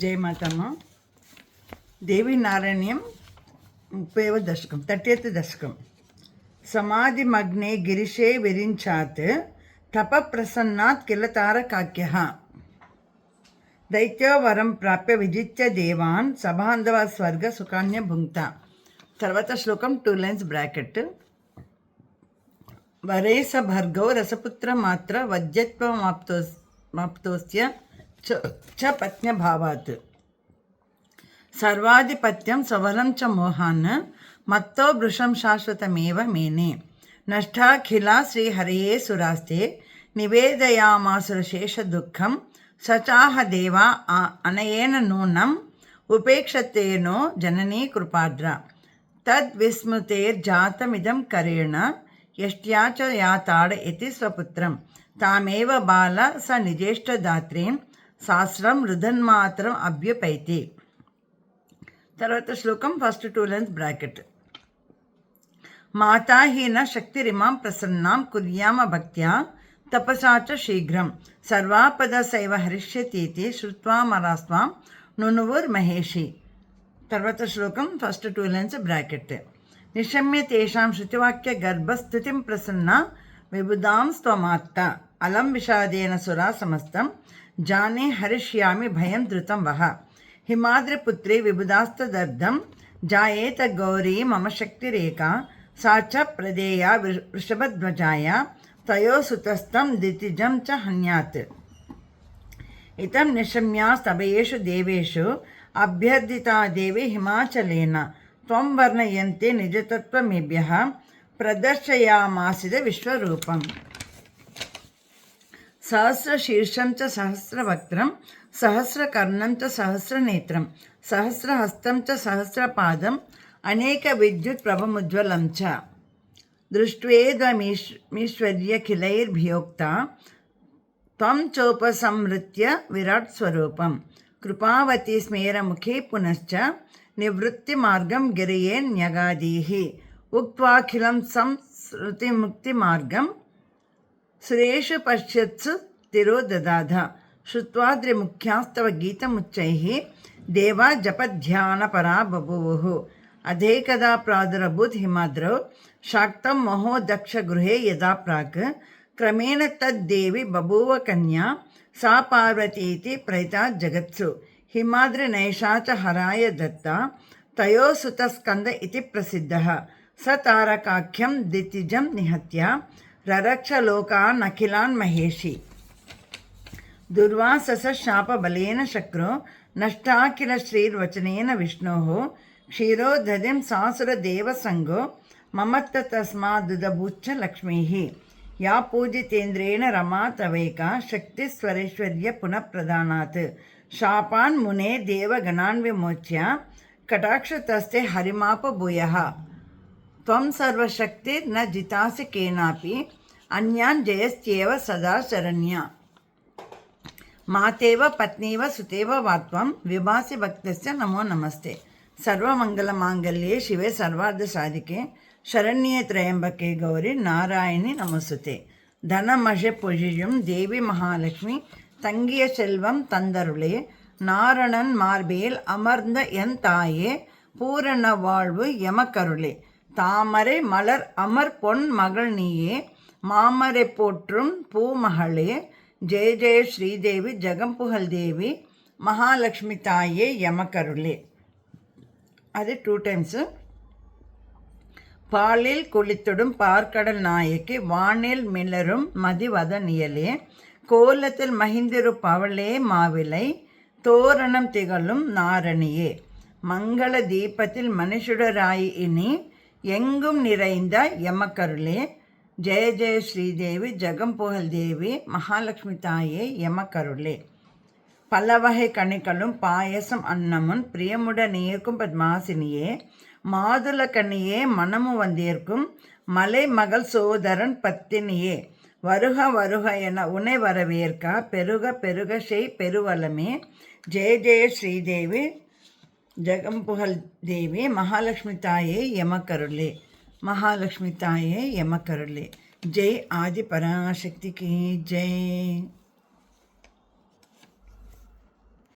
జై మాతమ్మ. దేవి నారాయణ్యం 30వ దశకం 30th దశకం. సమాధి మగ్నే గిరిశే విరించాత్ తప ప్రసన్నాత్ కిల తారకాఖ్యః దైత్యో వరం ప్రాప్య విజిత్య దేవాన్ సబాంధవ స్వర్గ సుఖాన్య భుంక్త. తర్వాత శ్లోకం 2 lines బ్రాకెట్. వరేస భర్గౌ రసపుత్ర మాత్ర వద్యత్వమాప్తోస్య చ పత్న్యభావాత్ సర్వాధిపత్యం సవలం చ మోహాన్ మత్తో వృషం శాశ్వతమేవ మేనే నష్టాఖిలా శ్రీహరయే సురాస్తే నివేదయామాసురశేష దుఃఖం సచాహ దేవా అనయేన నూనం ఉపేక్షతేనో జననీ కృపాద్ర తద్విస్మృతేర్జాతమిదం కరేణ యష్ట్యా చ యాతాడ ఇతి స్వపుత్రం తామేవ బాల స నిజేష్టదాత్రీం శాస్త్రం రుధన్మాత్రం అభ్యుపైతి. తర్వాత శ్లోకం ఫస్ట్ 2 lines బ్రాకెట్. మాతాహీన శక్తిరిమాం ప్రసన్నాం కుర్యామ భక్త్యా తపసా చ శీఘ్రం సర్వాపద సైవ హరిష్యతీతి శ్రుత్వామరాస్వాం నునువుర్మహేషి. తర్వాత శ్లోకం ఫస్ట్ 2 lines బ్రాకెట్. నిశమ్య తేషాం శృతివాక్య గర్భస్థుతిం ప్రసన్న విబుధాం స్వమాత్త అలం విషాదేన సురా సమస్తం జానే హరిష్యామి భయం ధృతం వహ హిమాద్రిపుత్రి విబుధాస్తదర్థం జాయేత గౌరీ మమ శక్తిరేఖా సా చ ప్రదేయా వృషభధ్వజాయ తయోసుతస్థం దితిజం చ హన్యాత్. ఇతం నిశమ్యాస్తభయేషు దేవేషు అభ్యర్థితా దేవి హిమాచలేన త్వం వర్ణయంతే నిజతత్వమేభ్యః ప్రదర్శయామాసిద విశ్వరూపం. సహస్రశీర్షం చ సహస్రవక్త్రం సహస్రకర్ణం చ సహస్రనేత్రం సహస్రహస్తం చ సహస్రపాదం అనేక విద్యుత్ ప్రభముజ్వలం చ దృష్ట్వేదమీశ్వర్యఖిలైర్భియోక్తా త్వం చోపసంహృత్య విరాట్ స్వరూపం కృపావతి స్మేరముఖే పునశ్చ నివృత్తి మార్గం గిరయేన్యగాదీః ఉక్త్వాఖిలం సంస్మృతిముక్తి మార్గం సురేషు పశ్యత్సు తిరోదదాధ శ్రుత్వాద్రిముఖ్యాస్తవ గీతముచ్చైః దేవా జపధ్యానపరా బభూవుః అధేకదా ప్రాదురభూత్ హిమాద్రౌ శాక్తం మహో దక్ష గృహే యదా ప్రాక్ క్రమేణ తద్దేవి బభూవ కన్యా సా పార్వతీతి ప్రయితా జగత్సు హిమాద్రి నైషా చ హరాయ దత్తా తయోసుతస్కంద ఇతి ప్రసిద్ధః స తారకాఖ్యం దితిజం నిహత్య రరక్ష లోకానఖిలాన్ మహేషి. దుర్వాసస శాపబలేన శక్రో నష్టాఖిల శ్రీర్వచనేన విష్ణోః క్షీరోదధిం సాసురదేవసంగో మమత్త తస్మాదుదభూచ్చ లక్ష్మీః యా పూజితేంద్రేణ రమా తవైకా శక్తిస్వరైశ్వర్య పునఃప్రదానాత్ శాపాన్ మునే దేవగణాన్ విమోచ్య కటాక్షతస్తే హరిమాప భూయః త్వం సర్వశక్తిర్న జితాసి కేనాపి అన్యాన్ జయస్త్యేవ సదా శరణ్య మాతేవ పత్నీవ సుతేవ వాత్వం విభాసి భక్తస్య నమో నమస్తే. సర్వమంగళమాంగళ్యే శివే సర్వార్థసాధికే శరణ్యే త్రయంబకే గౌరి నారాయణి నమస్తుతే. ధనమష పూజియం దేవి మహాలక్ష్మి தங்கிய செல்வம் தந்தருளே நாரணன் மார்பேல் அமர்ந்த என் தாயே பூரண வாழ்வு எமக்கருளே தாமரை மலர் அமர் பொன் மகள் நீயே மாமரை போற்றும் பூமகளே ஜெய ஜெய ஸ்ரீதேவி ஜெகம்புகழ் தேவி மகாலட்சுமி தாயே எமக்கருளே. அது 2 times. பாலில் குளித்துடும் பார்க்கடல் நாயக்கி வானில் மிளரும் மதிவதனியலே கோலத்தில் மகிந்திரு பவளே மாவிலை தோரணம் திகழும் நாரணியே மங்கள தீபத்தில் மனுஷுடராய் இனி எங்கும் நிறைந்த எமக்கருளே ஜெய ஜெய ஸ்ரீதேவி ஜெகம்புகழ் தேவி மகாலட்சுமி தாயே எமக்கருளே. பலவகை கனிகளும் பாயசம் அன்னமும் பிரியமுடனேற்கும் பத்மாசினியே மாதுள கனியே மனமு வந்தேற்கும் மலை மகள் சோதரன் பத்தினியே வருக வருக என உனை வரவேற்க பெருக பெருக செய் பெருவலமே ஜெய ஜெய ஸ்ரீதேவி ஜெகம்புகழ் தேவி மகாலட்சுமி தாயே எமக்கருளே. மகாலட்சுமி தாயே எமக்கருளே. ஜெய் ஆதி பராசக்திக்கு ஜெய்.